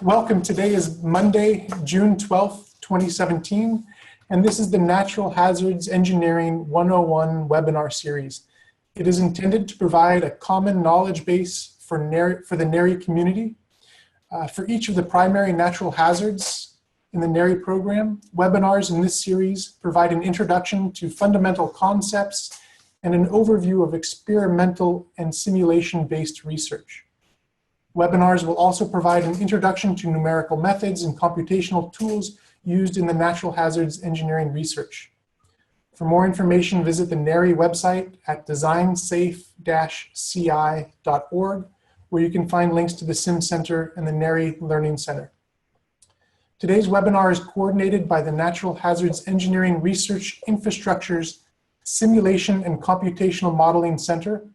Welcome. Today is Monday, June 12th, 2017, and this is the Natural Hazards Engineering 101 webinar series. It is intended to provide a common knowledge base for the NHERI community. For each of the primary natural hazards in the NHERI program, webinars in this series provide an introduction to fundamental concepts and an overview of experimental and simulation-based research. Webinars will also provide an introduction to numerical methods and computational tools used in the natural hazards engineering research. For more information, visit the NHERI website at DesignSafe-CI.org, where you can find links to the SimCenter and the NHERI Learning Center. Today's webinar is coordinated by the Natural Hazards Engineering Research Infrastructure's Simulation and Computational Modeling Center.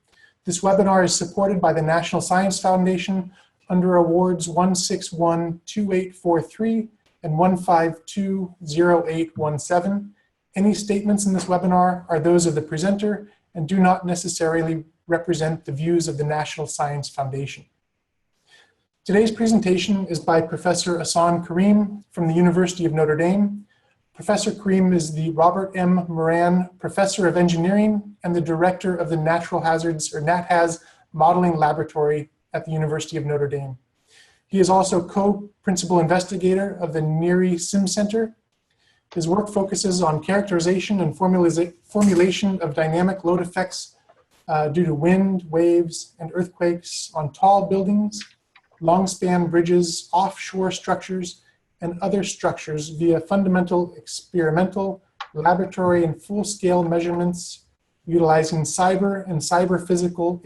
This webinar is supported by the National Science Foundation under awards 1612843 and 1520817. Any statements in this webinar are those of the presenter and do not necessarily represent the views of the National Science Foundation. Today's presentation is by Professor Ahsan Karim from the University of Notre Dame. Professor Karim is the Robert M. Moran Professor of Engineering and the Director of the Natural Hazards, or NatHaz, Modeling Laboratory at the University of Notre Dame. He is also co-principal investigator of the NHERI SimCenter. His work focuses on characterization and formulation of dynamic load effects due to wind, waves, and earthquakes on tall buildings, long-span bridges, offshore structures, and other structures via fundamental, experimental, laboratory, and full-scale measurements utilizing cyber and cyber-physical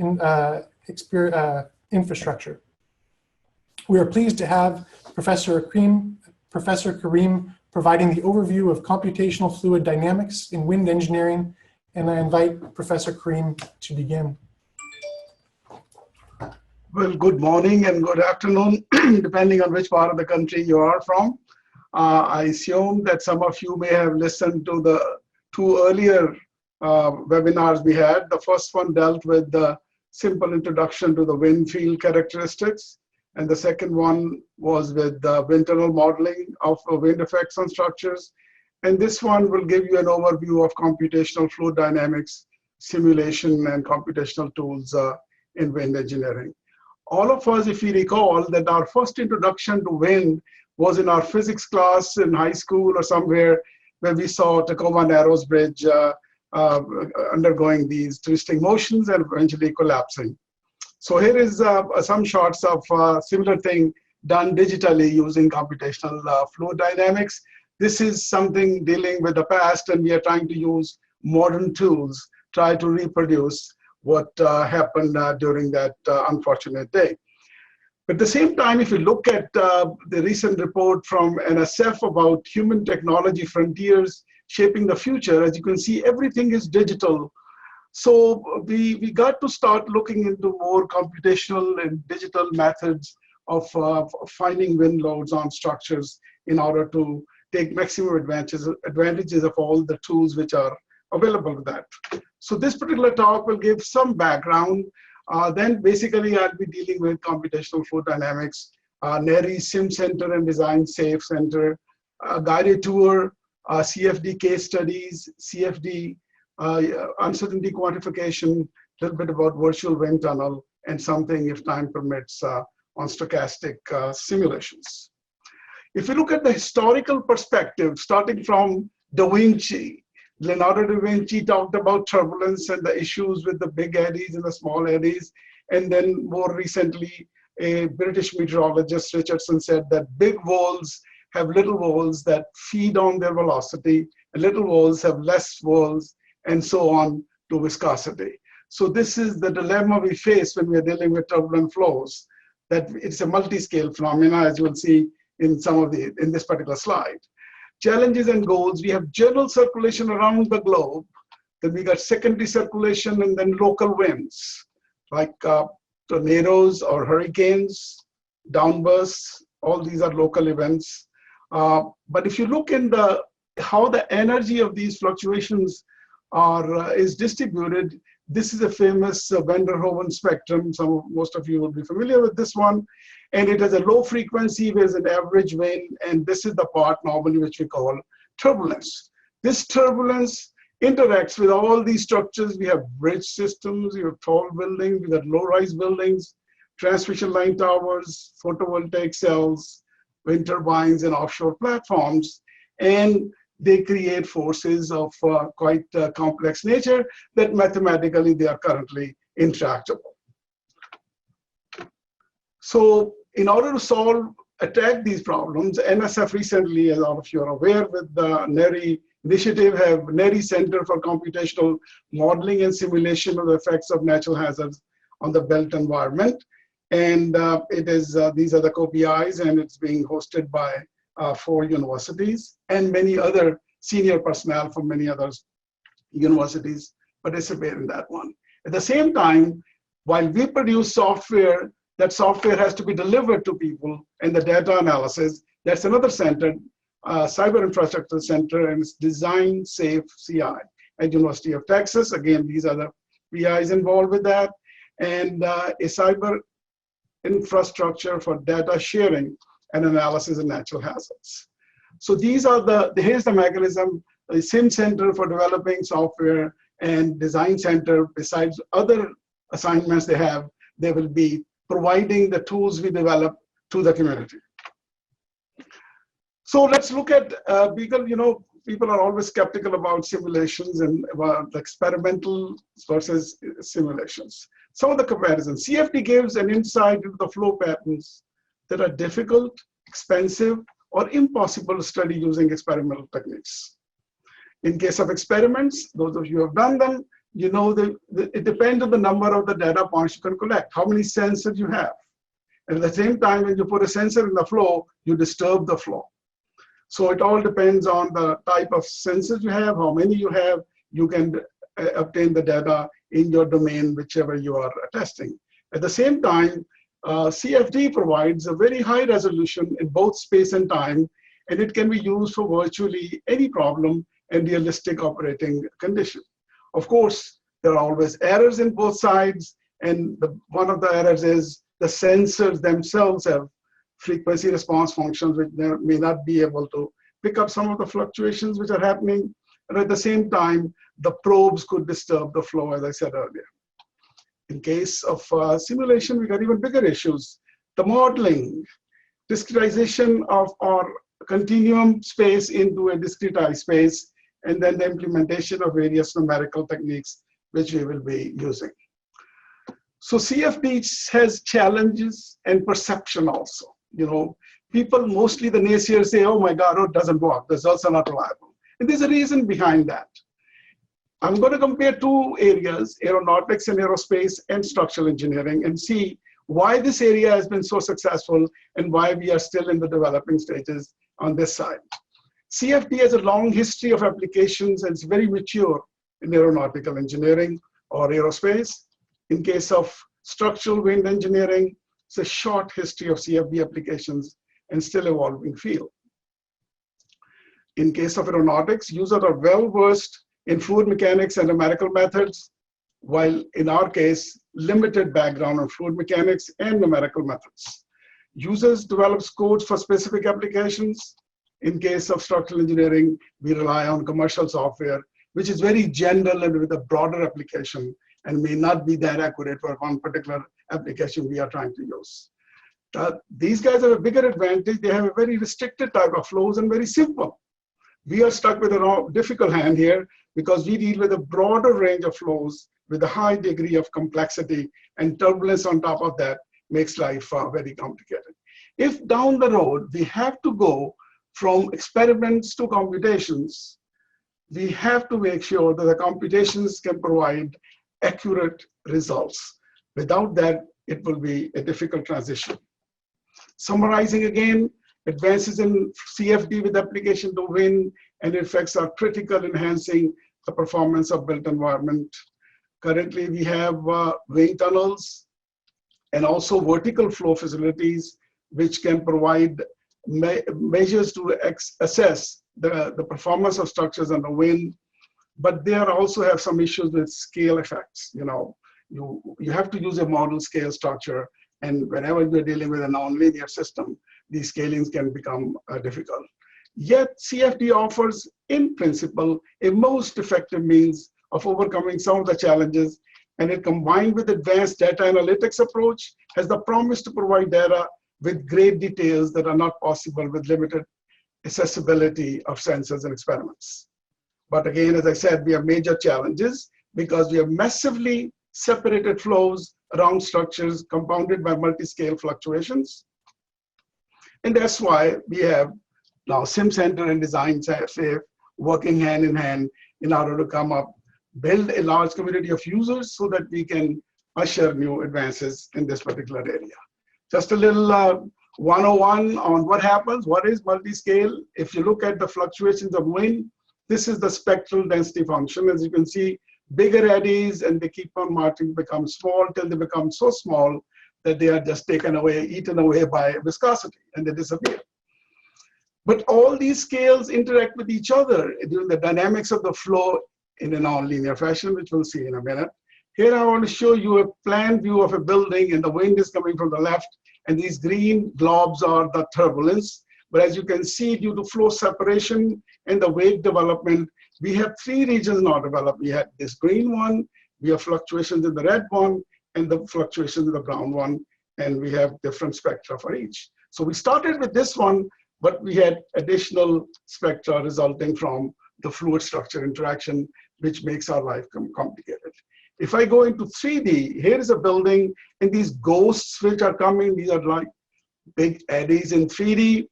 infrastructure. We are pleased to have Professor Karim providing the overview of computational fluid dynamics in wind engineering, and I invite Professor Karim to begin. Well, good morning and good afternoon, depending on which part of the country you are from. I assume that some of you may have listened to the two earlier webinars we had. The first one dealt with the simple introduction to the wind field characteristics, and the second one was with the wind tunnel modeling of wind effects on structures. And this one will give you an overview of computational fluid dynamics, simulation, and computational tools in wind engineering. All of us, if we recall, that our first introduction to wind was in our physics class in high school or somewhere, where we saw Tacoma Narrows Bridge undergoing these twisting motions and eventually collapsing. So here is some shots of similar thing done digitally using computational fluid dynamics. This is something dealing with the past, and we are trying to use modern tools, try to reproduce what happened during that unfortunate day. But at the same time, if you look at the recent report from NSF about human technology frontiers shaping the future, as you can see, everything is digital. So we got to start looking into more computational and digital methods of finding wind loads on structures in order to take maximum advantages of all the tools which are available with that. So this particular talk will give some background. Then basically I'll be dealing with computational fluid dynamics, NHERI SimCenter and DesignSafe-CI, guided tour, CFD case studies, CFD uncertainty quantification, a little bit about virtual wind tunnel, and something, if time permits, on stochastic simulations. If you look at the historical perspective, starting from Da Vinci, Leonardo da Vinci talked about turbulence and the issues with the big eddies and the small eddies. And then more recently, a British meteorologist, Richardson, said that big walls have little walls that feed on their velocity, and little walls have less walls, and so on to viscosity. So this is the dilemma we face when we are dealing with turbulent flows, that it's a multi-scale phenomena, as you will see in this particular slide. Challenges and goals: we have general circulation around the globe, then we got secondary circulation, and then local winds like tornadoes or hurricanes, downbursts. All these are local events. But if you look in how the energy of these fluctuations is distributed, This is a famous Van der Hoeven spectrum. Most of you will be familiar with this one. And it has a low frequency, there's an average wind, and this is the part normally which we call turbulence. This turbulence interacts with all these structures. We have bridge systems, we have tall buildings, we have low-rise buildings, transmission line towers, photovoltaic cells, wind turbines, and offshore platforms. And they create forces of quite complex nature that mathematically they are currently intractable. So in order to attack these problems, NSF recently, as all of you are aware, with the NHERI initiative, have NHERI Center for Computational Modeling and Simulation of the Effects of Natural Hazards on the Built Environment. And these are the co-PIs, and it's being hosted by 4 universities, and many other senior personnel from many other universities participate in that one. At the same time, while we produce software, that software has to be delivered to people, and the data analysis, that's another center, cyber infrastructure center, and it's DesignSafe-CI at University of Texas. Again, these are the PIs involved with that, and a cyber infrastructure for data sharing and analysis of natural hazards. So these are here's the mechanism, the SimCenter for developing software and DesignSafe, besides other assignments they have, they will be providing the tools we develop to the community. So let's look at, people are always skeptical about simulations and about the experimental versus simulations. Some of the comparisons. CFD gives an insight into the flow patterns that are difficult, expensive, or impossible to study using experimental techniques. In case of experiments, those of you who have done them, you know that it depends on the number of the data points you can collect, how many sensors you have. And at the same time, when you put a sensor in the flow, you disturb the flow. So it all depends on the type of sensors you have, how many you have. You can obtain the data in your domain, whichever you are testing. At the same time, CFD provides a very high resolution in both space and time, and it can be used for virtually any problem and realistic operating condition. Of course, there are always errors in both sides, and one of the errors is the sensors themselves have frequency response functions which may not be able to pick up some of the fluctuations which are happening, and at the same time, the probes could disturb the flow, as I said earlier. In case of simulation, we got even bigger issues. The modeling, discretization of our continuum space into a discretized space, and then the implementation of various numerical techniques which we will be using. So CFD has challenges and perception also. People, mostly the naysayers say, oh my God, it doesn't work, the results are not reliable. And there's a reason behind that. I'm going to compare 2 areas, aeronautics and aerospace and structural engineering, and see why this area has been so successful and why we are still in the developing stages on this side. CFD has a long history of applications and it's very mature in aeronautical engineering or aerospace. In case of structural wind engineering, it's a short history of CFD applications and still evolving field. In case of aeronautics, users are well versed in fluid mechanics and numerical methods, while in our case, limited background on fluid mechanics and numerical methods. Users develop codes for specific applications. In case of structural engineering, we rely on commercial software, which is very general and with a broader application and may not be that accurate for one particular application we are trying to use. These guys have a bigger advantage. They have a very restricted type of flows and very simple. We are stuck with a difficult hand here because we deal with a broader range of flows with a high degree of complexity, and turbulence on top of that makes life very complicated. If down the road we have to go from experiments to computations, we have to make sure that the computations can provide accurate results. Without that, it will be a difficult transition. Summarizing again, advances in CFD with application to wind and effects are critical, enhancing the performance of built environment. Currently, we have wind tunnels and also vertical flow facilities, which can provide measures to assess the performance of structures under wind. but they also have some issues with scale effects. You have to use a model scale structure, and whenever you're dealing with a nonlinear system, these scalings can become difficult. Yet CFD offers, in principle, a most effective means of overcoming some of the challenges, and it, combined with advanced data analytics approach, has the promise to provide data with great details that are not possible with limited accessibility of sensors and experiments. But again, as I said, we have major challenges because we have massively separated flows around structures compounded by multi-scale fluctuations. And that's why we have now SimCenter and DesignSafe working hand in hand in order to build a large community of users so that we can usher new advances in this particular area. Just a little 101 on what happens. What is multi-scale? If you look at the fluctuations of wind, this is the spectral density function. As you can see, bigger eddies, and they keep on marching, become small till they become so small that they are just taken away, eaten away by viscosity, and they disappear. But all these scales interact with each other during the dynamics of the flow in a nonlinear fashion, which we'll see in a minute. Here I want to show you a plan view of a building, and the wind is coming from the left, and these green globs are the turbulence. But as you can see, due to flow separation and the wave development, we have three regions now developed. We had this green one, we have fluctuations in the red one, and the fluctuations in the brown one, and we have different spectra for each. So we started with this one, but we had additional spectra resulting from the fluid structure interaction, which makes our life complicated. If I go into 3D, here is a building, and these ghosts which are coming, these are like big eddies in 3D.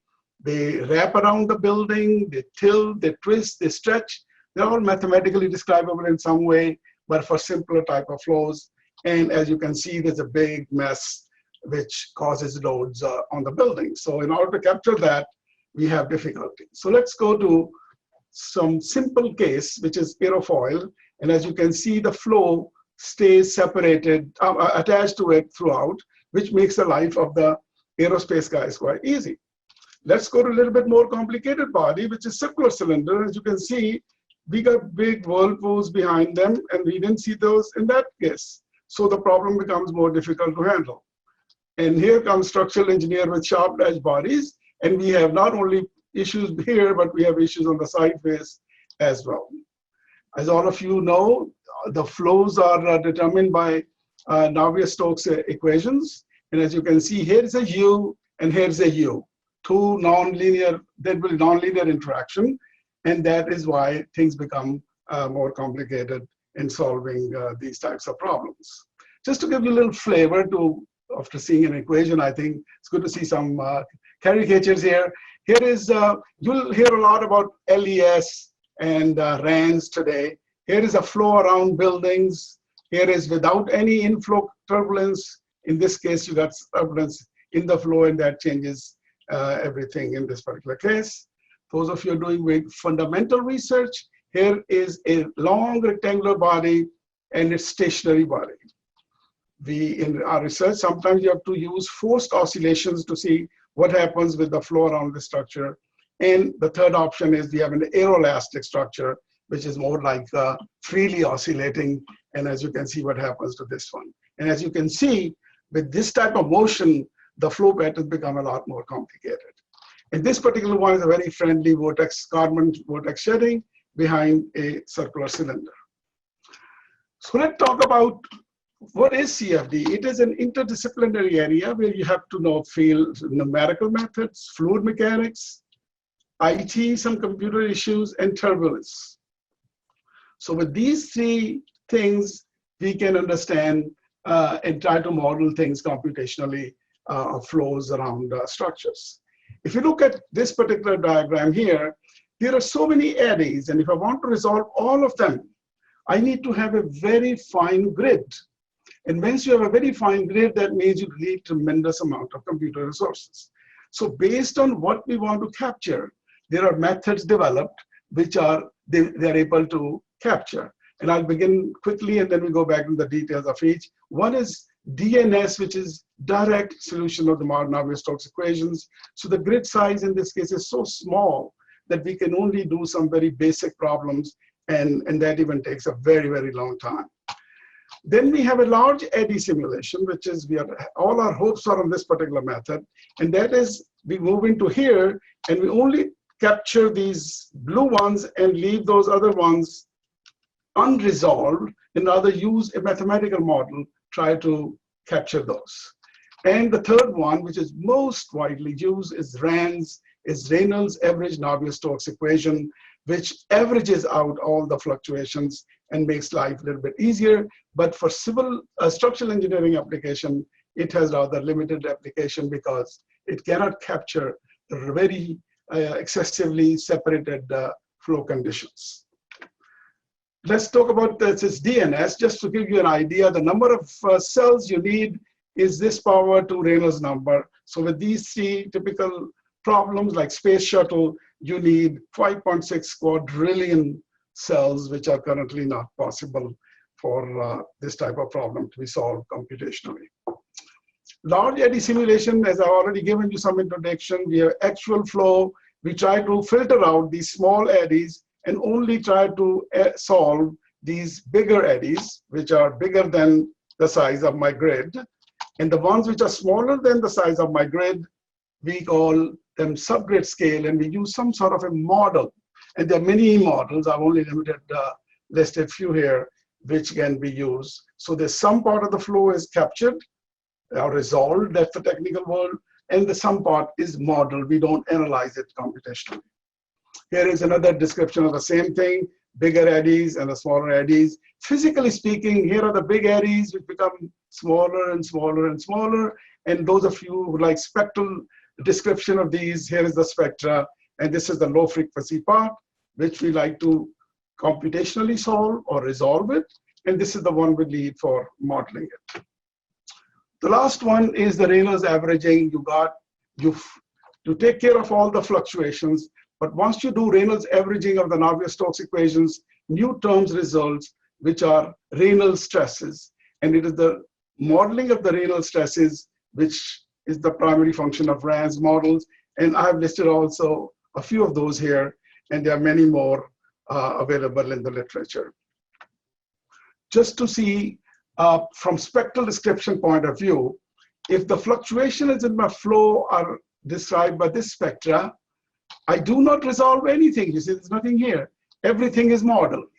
They wrap around the building, they tilt, they twist, they stretch. They're all mathematically describable in some way, but for simpler type of flows. And as you can see, there's a big mess which causes loads on the building. So in order to capture that, we have difficulty. So let's go to some simple case, which is aerofoil. And as you can see, the flow stays separated, attached to it throughout, which makes the life of the aerospace guys quite easy. Let's go to a little bit more complicated body, which is circular cylinder. As you can see, we got big whirlpools behind them, and we didn't see those in that case. So the problem becomes more difficult to handle. And here comes structural engineer with sharp edge bodies, and we have not only issues here, but we have issues on the side face as well. As all of you know, the flows are determined by Navier-Stokes equations. And as you can see, here's a U and here's a U. Two nonlinear, there will be nonlinear interaction. And that is why things become more complicated in solving these types of problems. Just to give you a little flavor to, after seeing an equation, I think it's good to see some caricatures here. Here is, you'll hear a lot about LES and RANs today. Here is a flow around buildings. Here is without any inflow turbulence. In this case, you got turbulence in the flow, and that changes everything in this particular case. Those of you doing fundamental research, here is a long rectangular body and its stationary body. In our research, sometimes you have to use forced oscillations to see what happens with the flow around the structure. And the third option is we have an aeroelastic structure, which is more like freely oscillating. And as you can see, what happens to this one. And as you can see, with this type of motion, the flow patterns become a lot more complicated. And this particular one is a very friendly vortex, carbon vortex shedding behind a circular cylinder. So let's talk about what is CFD. It is an interdisciplinary area where you have to know field numerical methods, fluid mechanics, IT, some computer issues, and turbulence. So with these three things, we can understand and try to model things computationally, flows around structures. If you look at this particular diagram here, there are so many eddies, and if I want to resolve all of them, I need to have a very fine grid. And once you have a very fine grid, that means you need tremendous amount of computer resources. So based on what we want to capture, there are methods developed which are they're able to capture. And I'll begin quickly, and then we go back to the details of each. One is DNS, which is direct solution of the Navier-Stokes equations. So the grid size in this case is so small that we can only do some very basic problems and that even takes a very, very long time. Then we have a large eddy simulation, which is all our hopes are on this particular method, and that is we move into here and we only capture these blue ones and leave those other ones unresolved, and rather use a mathematical model, try to capture those. And the third one, which is most widely used, is RANS, is Reynolds Average Navier-Stokes equation, which averages out all the fluctuations and makes life a little bit easier. But for civil structural engineering application, it has rather limited application because it cannot capture the very excessively separated flow conditions. Let's talk about this DNS, just to give you an idea. The number of cells you need is this power to Reynolds number. So with these three typical problems like space shuttle, you need 5.6 quadrillion cells, which are currently not possible for this type of problem to be solved computationally. Large eddy simulation, as I've already given you some introduction, we have actual flow. We try to filter out these small eddies and only try to solve these bigger eddies, which are bigger than the size of my grid. And the ones which are smaller than the size of my grid, we call them subgrid scale, and we use some sort of a model. And there are many models. I've only listed few here, which can be used. So there's some part of the flow is captured or resolved, that's the technical word, and the some part is modeled. We don't analyze it computationally. Here is another description of the same thing, bigger eddies and the smaller eddies. Physically speaking, here are the big eddies which become smaller and smaller and smaller. And those of you who like spectral description of these, here is the spectra, and this is the low frequency part, which we like to computationally solve or resolve it. And this is the one we need for modeling it. The last one is the Reynolds averaging. You take care of all the fluctuations, but once you do Reynolds averaging of the Navier-Stokes equations, new terms results, which are Reynolds stresses. And it is the modeling of the Reynolds stresses, which is the primary function of RANS models. And I've listed also a few of those here, and there are many more available in the literature. Just to see from spectral description point of view, if the fluctuations in my flow are described by this spectra, I do not resolve anything. You see, there's nothing here. Everything is modeled.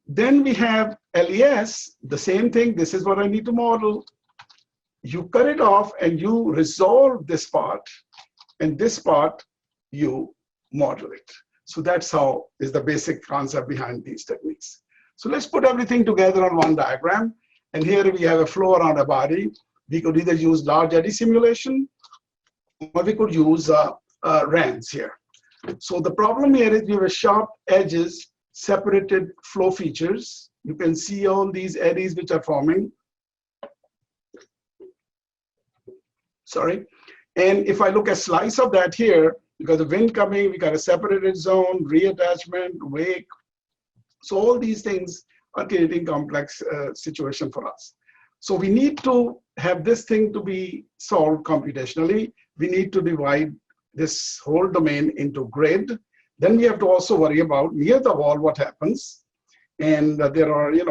Then we have LES, the same thing. This is what I need to model. You cut it off and you resolve this part, and this part you model it. So that's how is the basic concept behind these techniques. So let's put everything together on one diagram. And here we have a flow around a body. We could either use large eddy simulation, or we could use RANS here. So the problem here is we have a sharp edges, separated flow features. You can see all these eddies which are forming. Sorry. And if I look at slice of that here, because the wind coming, we got a separated zone, reattachment, wake. So all these things are creating complex situation for us. So we need to have this thing to be solved computationally. We need to divide this whole domain into grid. Then we have to also worry about near the wall what happens. And there are, you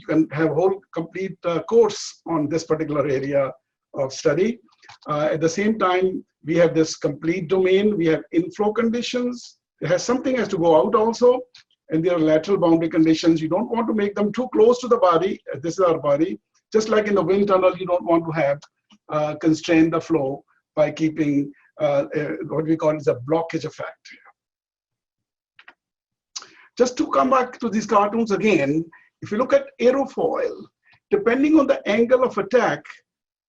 can have a whole complete course on this particular area of study. At the same time, we have this complete domain. We have inflow conditions. Something has to go out also. And there are lateral boundary conditions. You don't want to make them too close to the body. This is our body. Just like in the wind tunnel, you don't want to have constrain the flow by keeping what we call is a blockage effect. Just to come back to these cartoons again, if you look at aerofoil, depending on the angle of attack,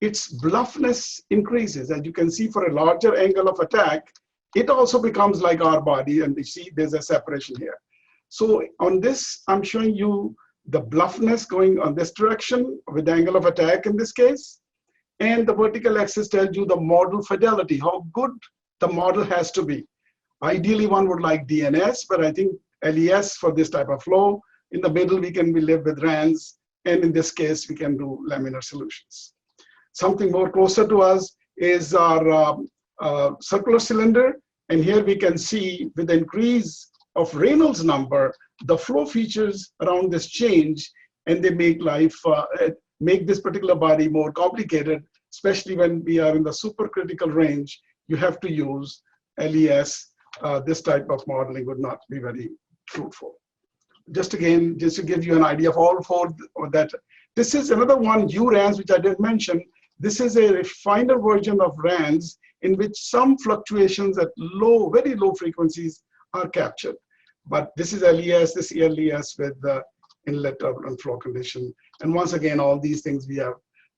its bluffness increases. As you can see, for a larger angle of attack, it also becomes like our body, and you see there's a separation here. So on this, I'm showing you the bluffness going on this direction with the angle of attack in this case. And the vertical axis tells you the model fidelity, how good the model has to be. Ideally, one would like DNS, but I think LES for this type of flow. In the middle, we can live with RANS. And in this case, we can do laminar solutions. Something more closer to us is our circular cylinder. And here we can see with the increase of Reynolds number, the flow features around this change, and they make make this particular body more complicated, especially when we are in the supercritical range. You have to use LES. This type of modeling would not be very fruitful. Just to give you an idea of all four of that. This is another one, URANS, which I didn't mention. This is a finer version of RANS in which some fluctuations at very low frequencies are captured. But this is LES, this LES with the inlet turbulent flow condition. And once again, all these things we have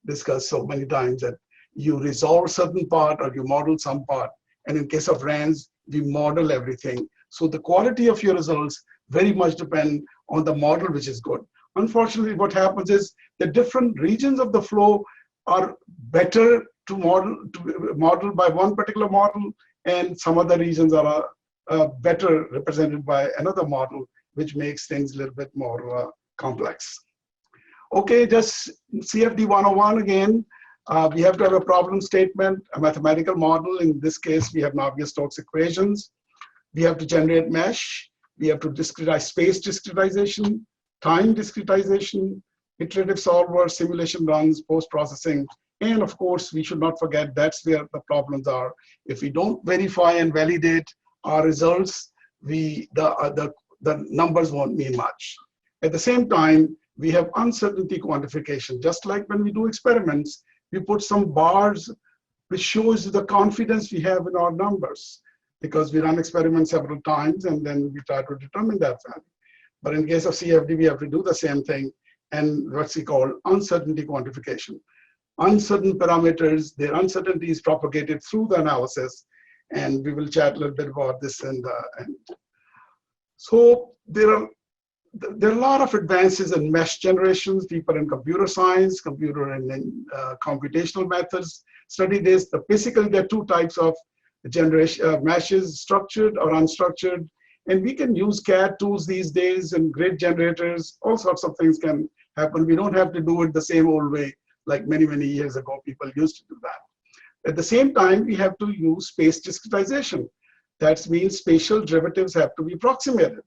discussed so many times, that you resolve certain part or you model some part. And in case of RANS, we model everything. So the quality of your results very much depend on the model, which is good. Unfortunately, what happens is the different regions of the flow are better to model by one particular model, and some other regions are better represented by another model, which makes things a little bit more complex. Okay, just CFD 101 again. We have to have a problem statement, a mathematical model. In this case, we have Navier-Stokes equations. We have to generate mesh. We have to discretize space discretization, time discretization, iterative solver, simulation runs, post-processing. And of course, we should not forget that's where the problems are. If we don't verify and validate our results, the numbers won't mean much. At the same time, we have uncertainty quantification. Just like when we do experiments, we put some bars which shows the confidence we have in our numbers, because we run experiments several times and then we try to determine that value. But in case of CFD, we have to do the same thing, and what's it called? Uncertainty quantification. Uncertain parameters, their uncertainty is propagated through the analysis, and we will chat a little bit about this in the end. So there are a lot of advances in mesh generations. People in computer science, computer and computational methods study this. Basically, there are two types of generation meshes, structured or unstructured. And we can use CAD tools these days and grid generators. All sorts of things can happen. We don't have to do it the same old way like many, many years ago people used to do that. At the same time, we have to use space discretization. That means spatial derivatives have to be approximated.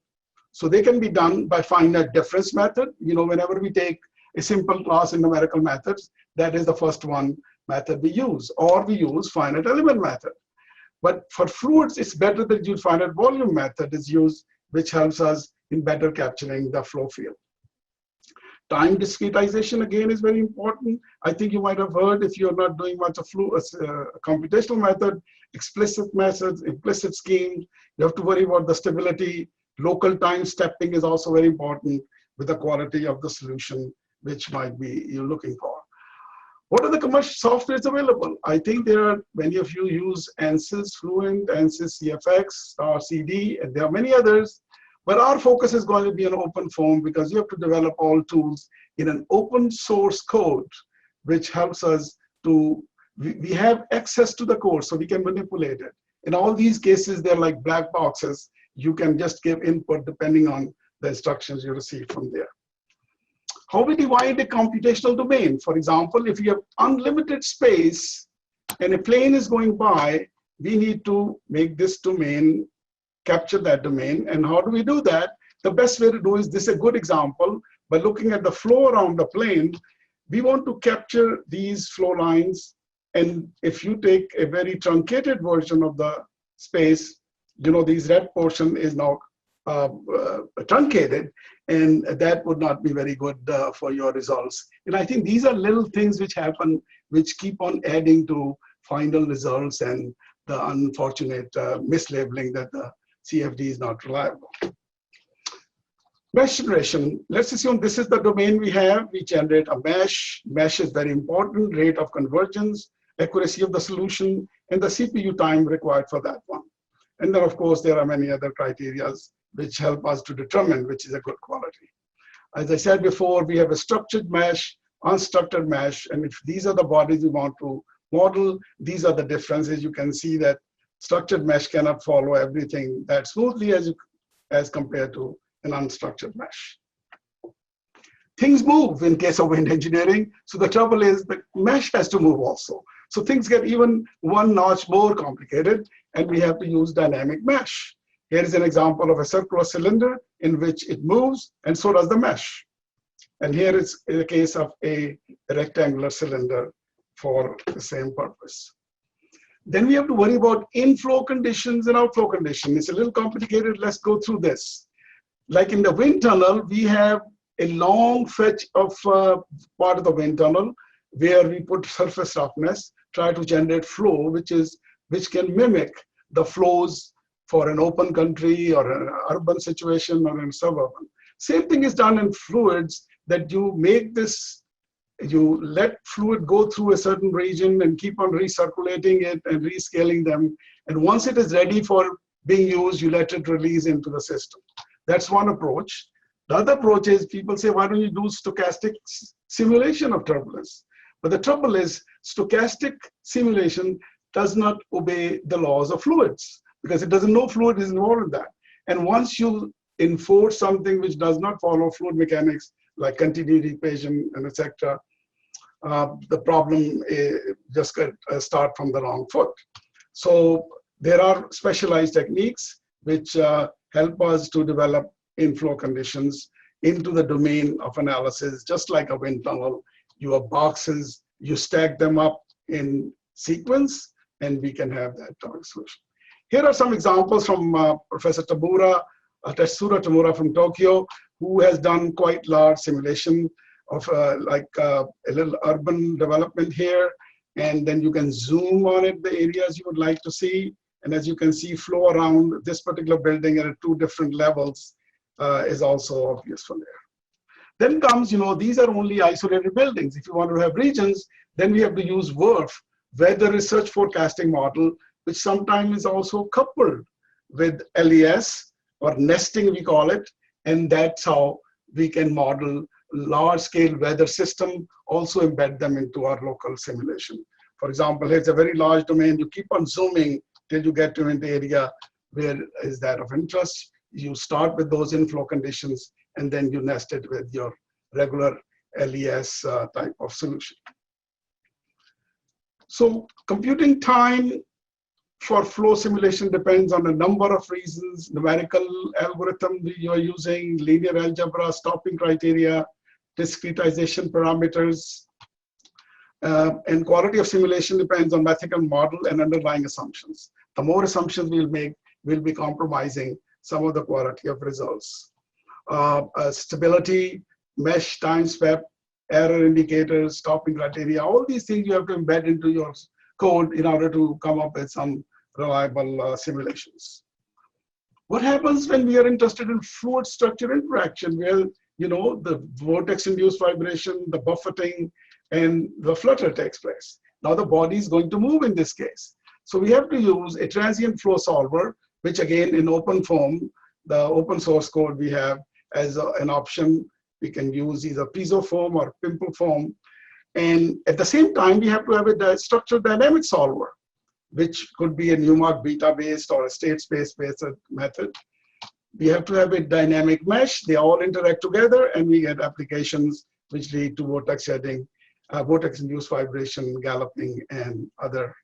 So they can be done by finite difference method. You know, whenever we take a simple class in numerical methods, that is the first one method we use, or we use finite element method. But for fluids, it's better that you finite volume method is used, which helps us in better capturing the flow field. Time discretization, again, is very important. I think you might have heard, if you're not doing much of computational method, explicit methods, implicit schemes, you have to worry about the stability. Local time stepping is also very important with the quality of the solution, which might be you're looking for. What are the commercial softwares available? I think there are many of you use ANSYS Fluent, ANSYS CFX, or CD, and there are many others. But our focus is going to be on OpenFOAM, because you have to develop all tools in an open source code, which helps us to, we have access to the code, so we can manipulate it. In all these cases, they're like black boxes. You can just give input depending on the instructions you receive from there. How we divide a computational domain? For example, if you have unlimited space and a plane is going by, we need to make this domain, capture that domain. And how do we do that? The best way to do is, this is a good example, by looking at the flow around the plane. We want to capture these flow lines. And if you take a very truncated version of the space, you know, this red portion is now truncated, and that would not be very good for your results. And I think these are little things which happen, which keep on adding to final results and the unfortunate mislabeling that the CFD is not reliable. Mesh generation. Let's assume this is the domain we have. We generate a mesh. Mesh is very important. Rate of convergence, accuracy of the solution, and the CPU time required for that one. And then, of course, there are many other criteria which help us to determine which is a good quality. As I said before, we have a structured mesh, unstructured mesh, and if these are the bodies we want to model, these are the differences. You can see that structured mesh cannot follow everything that smoothly as compared to an unstructured mesh. Things move in case of wind engineering, so the trouble is the mesh has to move also. So things get even one notch more complicated, and we have to use dynamic mesh. Here is an example of a circular cylinder in which it moves, and so does the mesh. And here is a case of a rectangular cylinder for the same purpose. Then we have to worry about inflow conditions and outflow conditions. It's a little complicated. Let's go through this. Like in the wind tunnel, we have a long fetch of part of the wind tunnel where we put surface roughness, try to generate flow, which can mimic the flows for an open country or an urban situation or in suburban. Same thing is done in fluids, that you make this, you let fluid go through a certain region and keep on recirculating it and rescaling them. And once it is ready for being used, you let it release into the system. That's one approach. The other approach is people say, why don't you do stochastic simulation of turbulence? But the trouble is, stochastic simulation does not obey the laws of fluids because it doesn't know fluid is involved in that. And once you enforce something which does not follow fluid mechanics, like continuity equation and etc., the problem just start from the wrong foot. So there are specialized techniques which help us to develop inflow conditions into the domain of analysis, just like a wind tunnel. You have boxes, you stack them up in sequence, and we can have that target solution. Here are some examples from Professor Tetsuro Tamura from Tokyo, who has done quite large simulation of a little urban development here. And then you can zoom on it, the areas you would like to see. And as you can see, flow around this particular building at 2 different levels is also obvious from there. Then comes, these are only isolated buildings. If you want to have regions, then we have to use WRF, Weather Research Forecasting Model, which sometimes is also coupled with LES, or nesting we call it. And that's how we can model large-scale weather system, also embed them into our local simulation. For example, here's a very large domain. You keep on zooming till you get to an area where is that of interest. You start with those inflow conditions, and then you nest it with your regular LES type of solution. So computing time for flow simulation depends on a number of reasons: numerical algorithm you are using, linear algebra, stopping criteria, discretization parameters, and quality of simulation depends on mathematical model and underlying assumptions. The more assumptions we'll make, we'll be compromising some of the quality of results. Stability, mesh, time step, error indicators, stopping criteria, all these things you have to embed into your code in order to come up with some reliable simulations. What happens when we are interested in fluid structure interaction, where the vortex-induced vibration, the buffeting, and the flutter takes place? Now the body is going to move in this case. So we have to use a transient flow solver, which again in OpenFOAM, the open source code we have as an option. We can use either piezofoam or pimple foam. And at the same time, we have to have a structural dynamic solver, which could be a Newmark beta-based or a state space-based method. We have to have a dynamic mesh. They all interact together, and we get applications which lead to vortex shedding, vortex-induced vibration, galloping, and other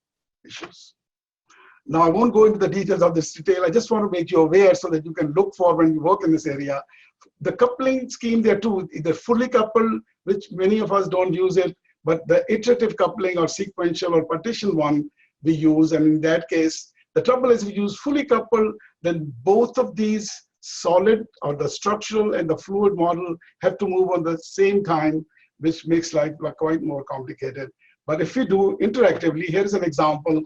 issues. Now, I won't go into the details of this detail. I just want to make you aware so that you can look for when you work in this area. The coupling scheme, there too, either fully coupled, which many of us don't use it, but the iterative coupling or sequential or partition one we use. And in that case, the trouble is if you use fully coupled, then both of these solid or the structural and the fluid model have to move on the same time, which makes life quite more complicated. But if we do interactively, here's an example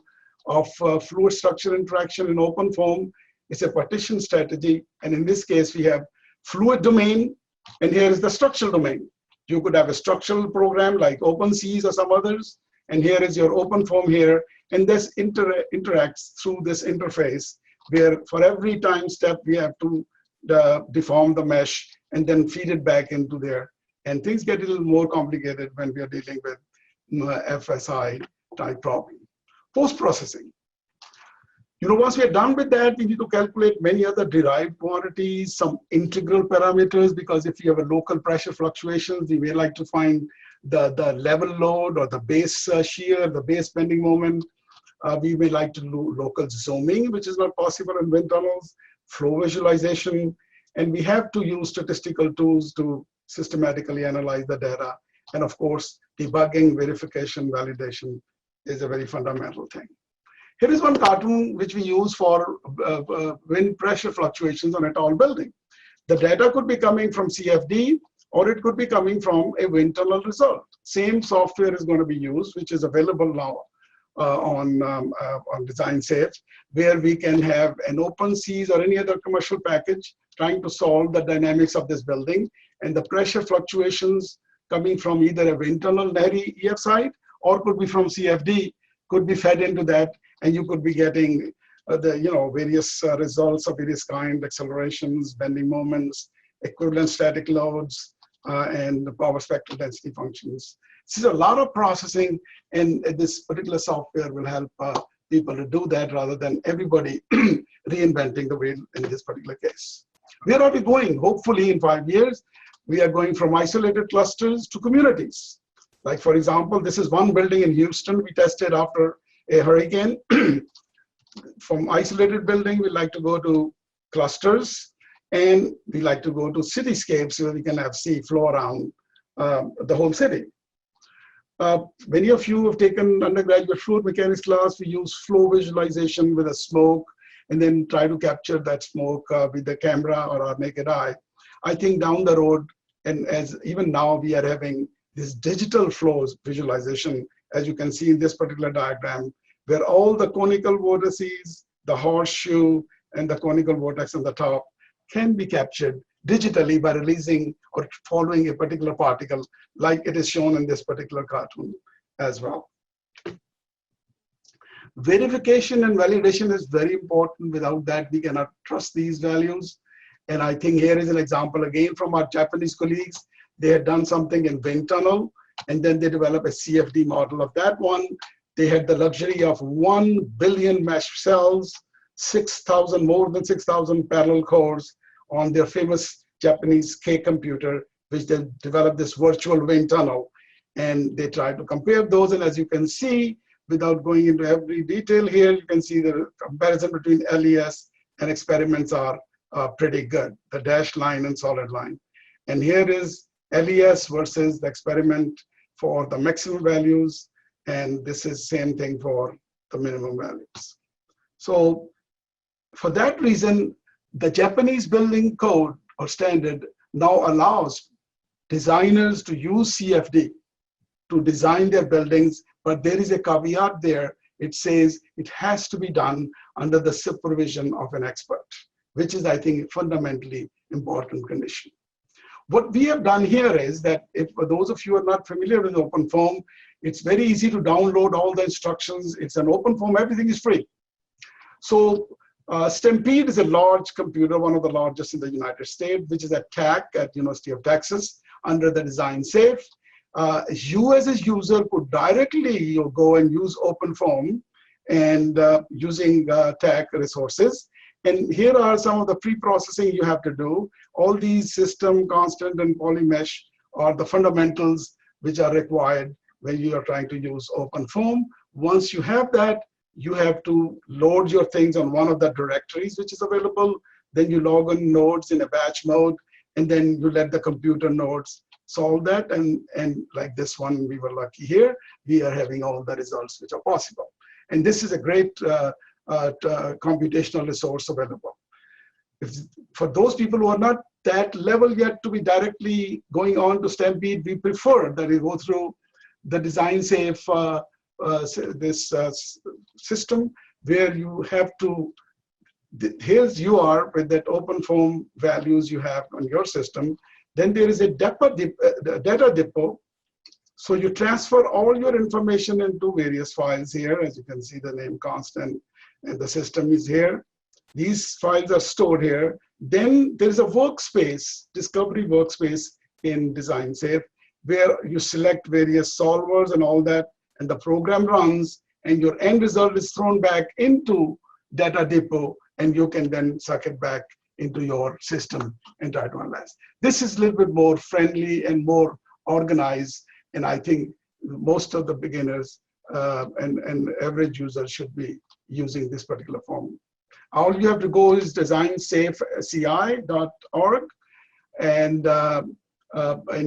of fluid structure interaction in OpenFOAM. It's a partition strategy. And in this case, we have fluid domain, and here is the structural domain. You could have a structural program like OpenSeas or some others, and here is your OpenFOAM here, and this interacts through this interface, where for every time step we have to deform the mesh and then feed it back into there. And things get a little more complicated when we are dealing with FSI type problem. Post-processing. Once we are done with that, we need to calculate many other derived quantities, some integral parameters, because if you have a local pressure fluctuations, we may like to find the level load or the base shear, the base bending moment. We may like to do local zooming, which is not possible in wind tunnels, flow visualization, and we have to use statistical tools to systematically analyze the data. And of course, debugging, verification, validation is a very fundamental thing. Here is one cartoon which we use for wind pressure fluctuations on a tall building. The data could be coming from CFD, or it could be coming from a wind tunnel result. Same software is going to be used, which is available now on DesignSafe, where we can have an OpenSeas or any other commercial package trying to solve the dynamics of this building, and the pressure fluctuations coming from either a wind tunnel NHERI EF site or could be from CFD could be fed into that, and you could be getting the various results of various kind, accelerations, bending moments, equivalent static loads, and the power spectral density functions. This is a lot of processing, and this particular software will help people to do that rather than everybody reinventing the wheel in this particular case. Where are we going? Hopefully in 5 years, we are going from isolated clusters to communities. Like for example, this is one building in Houston we tested after a hurricane. From isolated building, we like to go to clusters, and we like to go to cityscapes where we can have sea flow around the whole city. Many of you have taken undergraduate fluid mechanics class. We use flow visualization with a smoke and then try to capture that smoke with the camera or our naked eye. I think down the road, and as even now we are having this digital flows visualization, as you can see in this particular diagram, where all the conical vortices, the horseshoe, and the conical vortex on the top can be captured digitally by releasing or following a particular particle, like it is shown in this particular cartoon as well. Verification and validation is very important. Without that, we cannot trust these values. And I think here is an example again from our Japanese colleagues. They had done something in wind tunnel, and then they developed a CFD model of that one. They had the luxury of 1 billion mesh cells, more than 6,000 parallel cores on their famous Japanese K computer, which they developed this virtual wind tunnel. And they tried to compare those. And as you can see, without going into every detail here, you can see the comparison between LES and experiments are pretty good, the dashed line and solid line. And here is LES versus the experiment for the maximum values. And this is same thing for the minimum values. So for that reason, the Japanese building code or standard now allows designers to use CFD to design their buildings, but there is a caveat there. It says it has to be done under the supervision of an expert, which is, I think, a fundamentally important condition. What we have done here is that, if for those of you who are not familiar with OpenFOAM, it's very easy to download all the instructions. It's an OpenFOAM, everything is free. So Stampede is a large computer, one of the largest in the United States, which is at TAC at University of Texas under the DesignSafe. You as a user could directly go and use OpenFOAM and using TAC resources. And here are some of the pre-processing you have to do. All these system, constant, and polymesh are the fundamentals which are required when you are trying to use OpenFOAM. Once you have that, you have to load your things on one of the directories which is available. Then you log in nodes in a batch mode, and then you let the computer nodes solve that. And like this one, we were lucky here. We are having all the results which are possible. And this is a great computational resource available. For those people who are not that level yet to be directly going on to Stampede, we prefer that we go through the DesignSafe system, where you have to, here's you are with that OpenFOAM values you have on your system. Then there is a data depot. So you transfer all your information into various files here. As you can see, the name constant and the system is here. These files are stored here. Then there's a workspace, Discovery Workspace in DesignSafe, where you select various solvers and all that, and the program runs, and your end result is thrown back into data depot, and you can then suck it back into your system and try to analyze. This is a little bit more friendly and more organized, And I think most of the beginners and average users should be using this particular form. All you have to go is DesignSafe-CI.org, and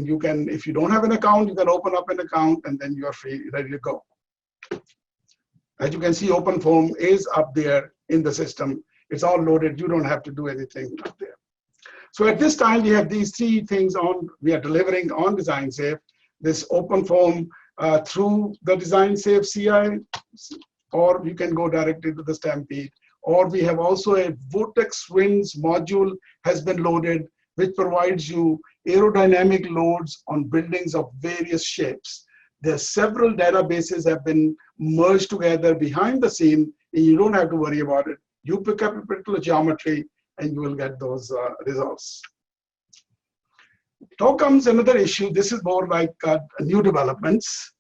you can, if you don't have an account, you can open up an account, and then you are free, ready to go. As you can see, OpenFOAM is up there in the system. It's all loaded. You don't have to do anything up there. So at this time, we have these three things on. We are delivering on DesignSafe, this OpenFOAM through the DesignSafe-CI, or you can go directly to the Stampede. Or we have also a Vortex Winds module has been loaded, which provides you aerodynamic loads on buildings of various shapes. There are several databases have been merged together behind the scene, and you don't have to worry about it. You pick up a particular geometry, and you will get those results. Now comes another issue. This is more like new developments.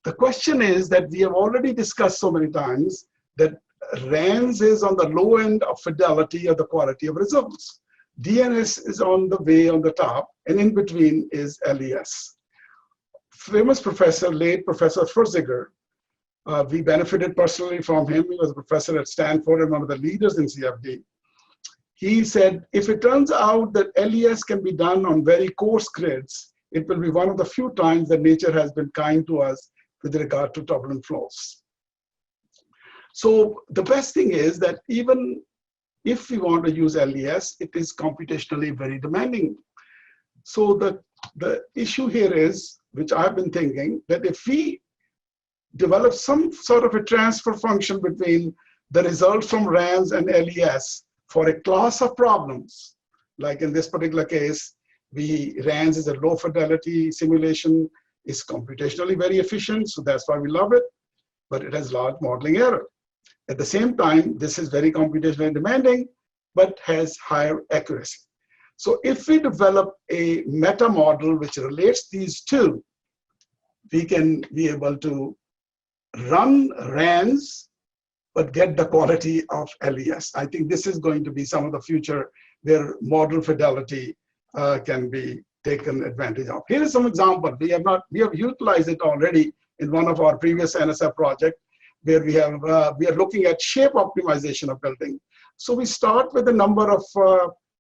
The question is that we have already discussed so many times that RANS is on the low end of fidelity or the quality of results. DNS is on the way on the top, and in between is LES. Famous professor, late Professor Furziger, we benefited personally from him. He was a professor at Stanford and one of the leaders in CFD. He said, if it turns out that LES can be done on very coarse grids, it will be one of the few times that nature has been kind to us with regard to turbulent flows. So the best thing is that even if we want to use LES, it is computationally very demanding. So the issue here is, which I've been thinking, that if we develop some sort of a transfer function between the results from RANS and LES for a class of problems, like in this particular case, RANS is a low fidelity simulation, is computationally very efficient, so that's why we love it, but it has large modeling error. At the same time, this is very computationally demanding, but has higher accuracy. So if we develop a meta model which relates these two, we can be able to run RANS, but get the quality of LES. I think this is going to be some of the future where model fidelity can be taken advantage of. Here is some example. We have utilized it already in one of our previous NSF project, where we are looking at shape optimization of building. So we start with a number of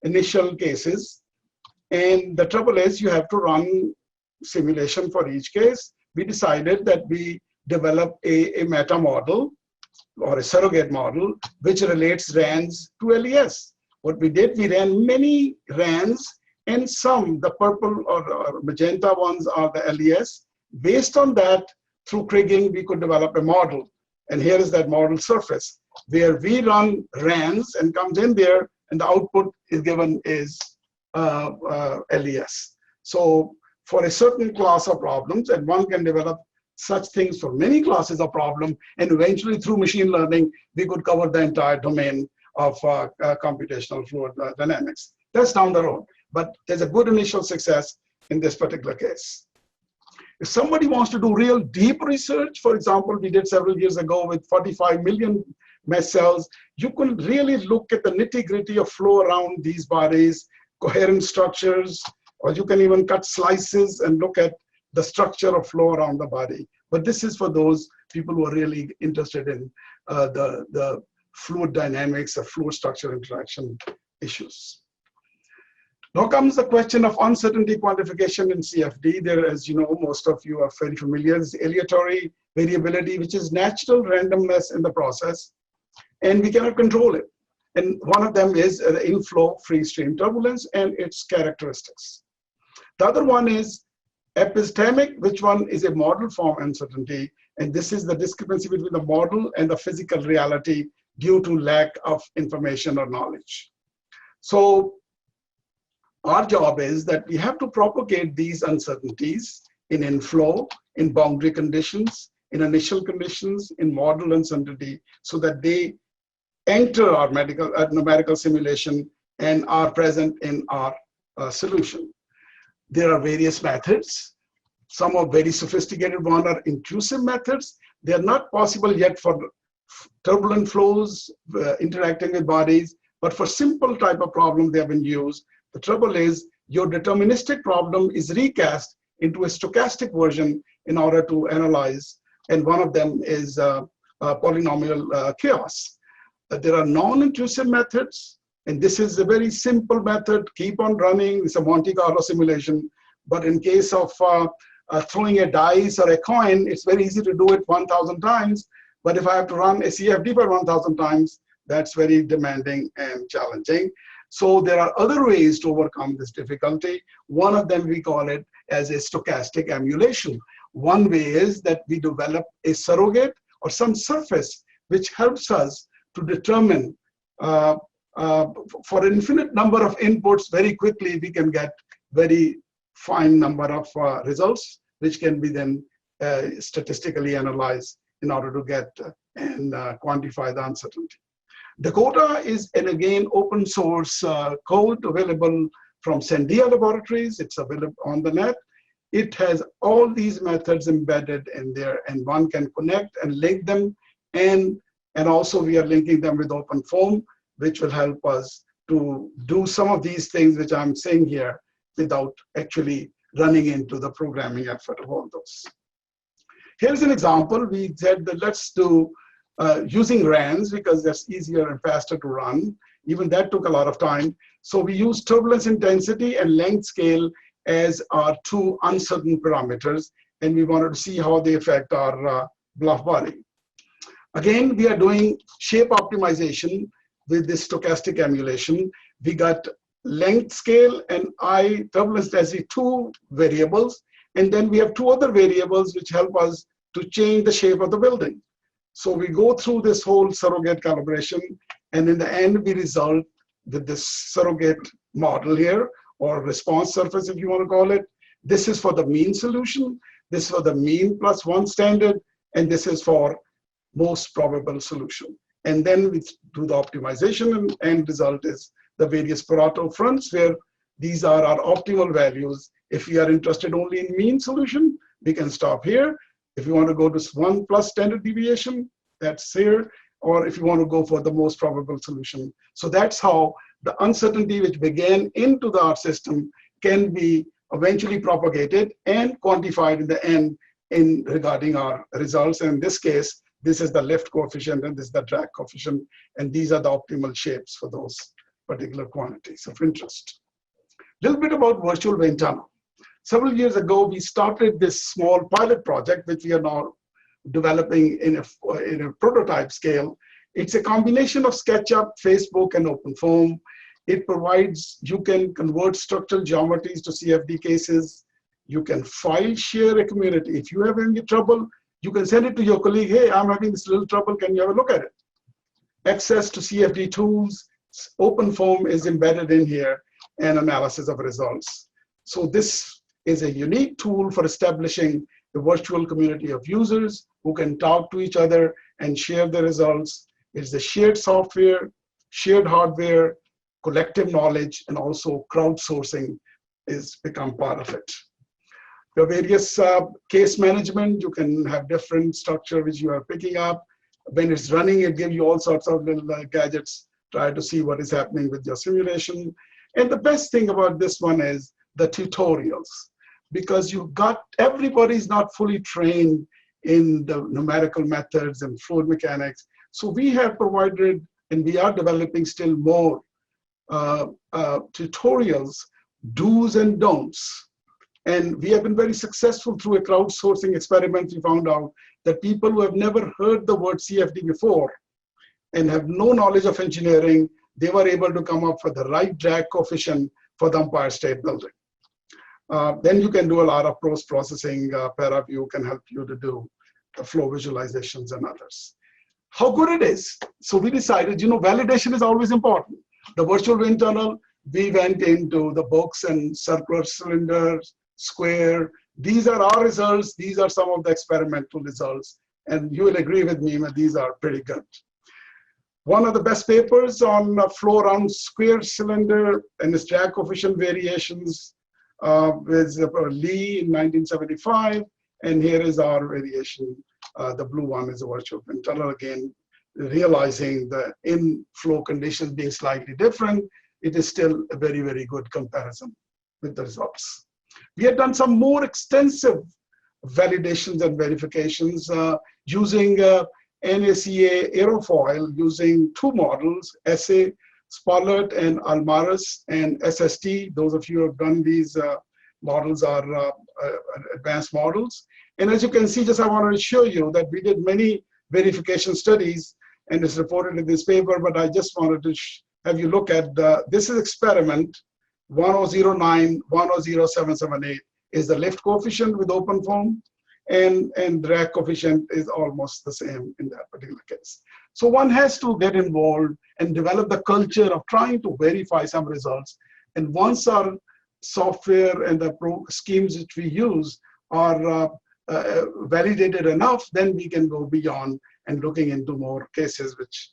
initial cases, and the trouble is you have to run simulation for each case. We decided that we develop a meta model or a surrogate model which relates RANS to LES. What we did, we ran many RANs, and some, the purple or magenta ones are the LES. Based on that, through kriging, we could develop a model. And here is that model surface, where we run RANs and comes in there, and the output is given is LES. So for a certain class of problems, and one can develop such things for many classes of problem, and eventually through machine learning, we could cover the entire domain of computational fluid dynamics. That's down the road, but there's a good initial success in this particular case. If somebody wants to do real deep research, for example, we did several years ago with 45 million mesh cells, you can really look at the nitty-gritty of flow around these bodies, coherent structures, or you can even cut slices and look at the structure of flow around the body. But this is for those people who are really interested in the fluid dynamics of fluid structure interaction issues. Now comes the question of uncertainty quantification in CFD. There, as you know, most of you are very familiar, is aleatory variability, which is natural randomness in the process, and we cannot control it. And one of them is the inflow free stream turbulence and its characteristics. The other one is epistemic, which one is a model form uncertainty, and this is the discrepancy between the model and the physical reality due to lack of information or knowledge. So our job is that we have to propagate these uncertainties in inflow, in boundary conditions, in initial conditions, in model uncertainty, so that they enter our numerical simulation and are present in our solution. There are various methods. Some are very sophisticated. One are intrusive methods. They are not possible yet for turbulent flows interacting with bodies, but for simple type of problem they have been used. The trouble is your deterministic problem is recast into a stochastic version, in order to analyze, and one of them is polynomial chaos. There are non-intrusive methods, and this is a very simple method, keep on running. It's a Monte Carlo simulation, but in case of throwing a dice or a coin, it's very easy to do it 1,000 times, but if I have to run a CFD for 1,000 times, that's very demanding and challenging. So there are other ways to overcome this difficulty. One of them, we call it as a stochastic emulation. One way is that we develop a surrogate or some surface which helps us to determine for an infinite number of inputs, very quickly we can get very fine number of results, which can be then statistically analyzed in order to get and quantify the uncertainty. Dakota is, and again, open source code available from Sandia Laboratories. It's available on the net. It has all these methods embedded in there, and one can connect and link them. And also we are linking them with OpenFOAM, which will help us to do some of these things which I'm saying here without actually running into the programming effort of all those. Here's an example. We said that let's do using RANs because that's easier and faster to run. Even that took a lot of time. So we use turbulence intensity and length scale as our two uncertain parameters, and we wanted to see how they affect our bluff body. Again, we are doing shape optimization with this stochastic emulation. We got length scale and turbulence as the two variables, and then we have two other variables which help us to change the shape of the building. So we go through this whole surrogate calibration, and in the end we result with this surrogate model here, or response surface if you want to call it. This is for the mean solution, this is for the mean plus one standard, and this is for most probable solution. And then we do the optimization, and end result is the various Pareto fronts, where these are our optimal values. If we are interested only in mean solution, we can stop here. If you want to go to 1 plus standard deviation, that's here. Or if you want to go for the most probable solution. So that's how the uncertainty which began into our system can be eventually propagated and quantified in the end in regarding our results. And in this case, this is the lift coefficient and this is the drag coefficient. And these are the optimal shapes for those particular quantities of interest. A little bit about virtual wind tunnel. Several years ago, we started this small pilot project, which we are now developing in a prototype scale. It's a combination of SketchUp, Facebook, and OpenFOAM. It provides, you can convert structural geometries to CFD cases. You can file share a community. If you have any trouble, you can send it to your colleague. Hey, I'm having this little trouble. Can you have a look at it? Access to CFD tools. OpenFOAM is embedded in here, and analysis of results. So this is a unique tool for establishing the virtual community of users who can talk to each other and share the results. It's the shared software, shared hardware, collective knowledge, and also crowdsourcing is become part of it. The various case management, you can have different structure which you are picking up. When it's running, it gives you all sorts of little gadgets, try to see what is happening with your simulation. And the best thing about this one is the tutorials, because you got, everybody's not fully trained in the numerical methods and fluid mechanics. So we have provided, and we are developing still more tutorials, do's and don'ts. And we have been very successful through a crowdsourcing experiment. We found out that people who have never heard the word CFD before and have no knowledge of engineering, they were able to come up with the right drag coefficient for the Empire State Building. Then you can do a lot of post-processing. ParaView can help you to do the flow visualizations and others. How good it is. So we decided, you know, validation is always important. The virtual wind tunnel, we went into the books and circular cylinders, square. These are our results. These are some of the experimental results. And you will agree with me that these are pretty good. One of the best papers on flow around square cylinder and its drag coefficient variations with Lee in 1975. And here is our variation. The blue one is a virtual wind tunnel. Again, realizing the in-flow conditions being slightly different, it is still a very, very good comparison with the results. We have done some more extensive validations and verifications using NACA aerofoil using two models, SA, Spollet and Almaris and SST. Those of you who have done these models are advanced models. And as you can see, just I wanted to show you that we did many verification studies and it's reported in this paper, but I just wanted to have you look at this is experiment 1009, 100778 is the lift coefficient with OpenFOAM, and drag coefficient is almost the same in that particular case. So one has to get involved and develop the culture of trying to verify some results. And once our software and the schemes which we use are validated enough, then we can go beyond and looking into more cases which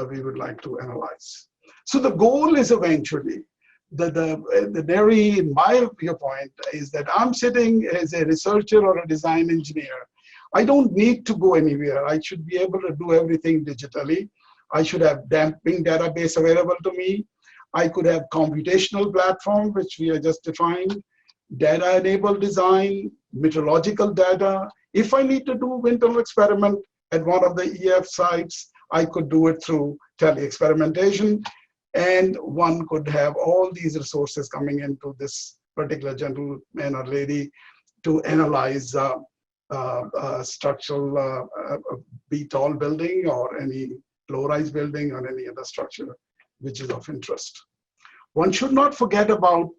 we would like to analyze. So the goal is eventually, the NHERI, in my viewpoint, is that I'm sitting as a researcher or a design engineer. I don't need to go anywhere. I should be able to do everything digitally. I should have damping database available to me. I could have computational platform, which we are just defined, data-enabled design, meteorological data. If I need to do internal experiment at one of the EF sites, I could do it through tele-experimentation. And one could have all these resources coming into this particular gentleman or lady to analyze structural be tall building or any low-rise building or any other structure which is of interest. One should not forget about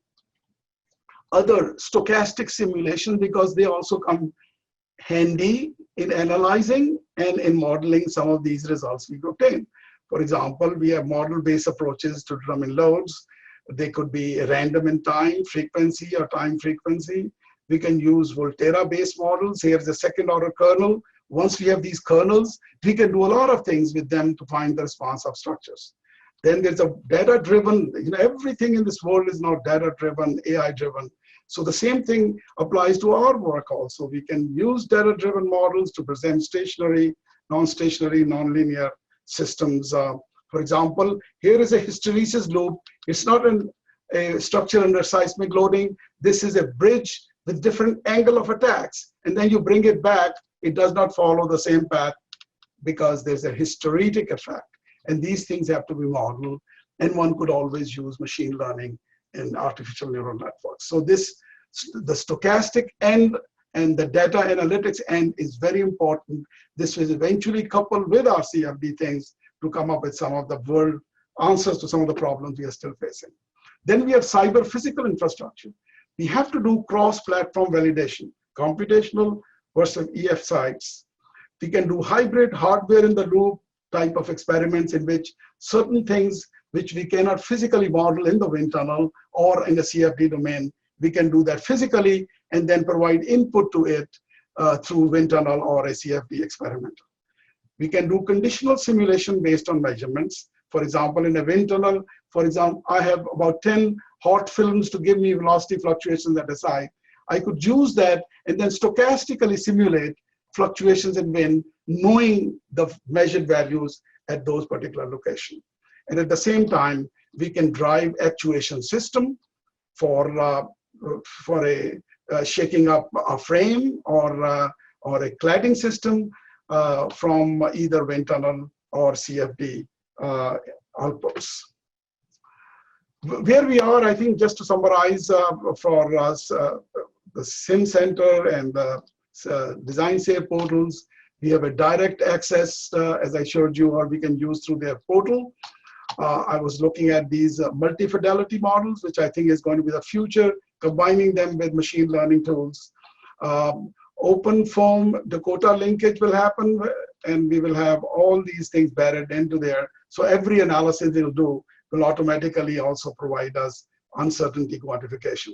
other stochastic simulations because they also come handy in analyzing and in modeling some of these results we obtain. For example, we have model-based approaches to determine loads. They could be random in time, frequency, or time frequency. We can use Volterra-based models. Here's a second-order kernel. Once we have these kernels, we can do a lot of things with them to find the response of structures. Then there's a data-driven, everything in this world is now data-driven, AI-driven. So the same thing applies to our work also. We can use data-driven models to present stationary, non-stationary, nonlinear systems. For example, here is a hysteresis loop. It's not a structure under seismic loading. This is a bridge with different angle of attacks. And then you bring it back, it does not follow the same path because there's a hysteretic effect. And these things have to be modeled. And one could always use machine learning and artificial neural networks. So the stochastic end and the data analytics end is very important. This is eventually coupled with our CFD things to come up with some of the world answers to some of the problems we are still facing. Then we have cyber physical infrastructure. We have to do cross-platform validation, computational versus EF sites. We can do hybrid hardware in the loop type of experiments in which certain things which we cannot physically model in the wind tunnel or in the CFD domain, we can do that physically and then provide input to it through wind tunnel or a CFD experiment. We can do conditional simulation based on measurements. For example, in a wind tunnel, for example, I have about 10 hot films to give me velocity fluctuations at a site. I could use that and then stochastically simulate fluctuations in wind, knowing the measured values at those particular locations. And at the same time, we can drive actuation system for a shaking up a frame or a cladding system from either wind tunnel or CFD outputs. Where we are, I think, just to summarize for us, the SimCenter and the DesignSafe portals, we have a direct access, as I showed you, or we can use through their portal. I was looking at these multi-fidelity models, which I think is going to be the future, combining them with machine learning tools. OpenFOAM Dakota linkage will happen, and we will have all these things buried into there. So every analysis we'll do will automatically also provide us uncertainty quantification.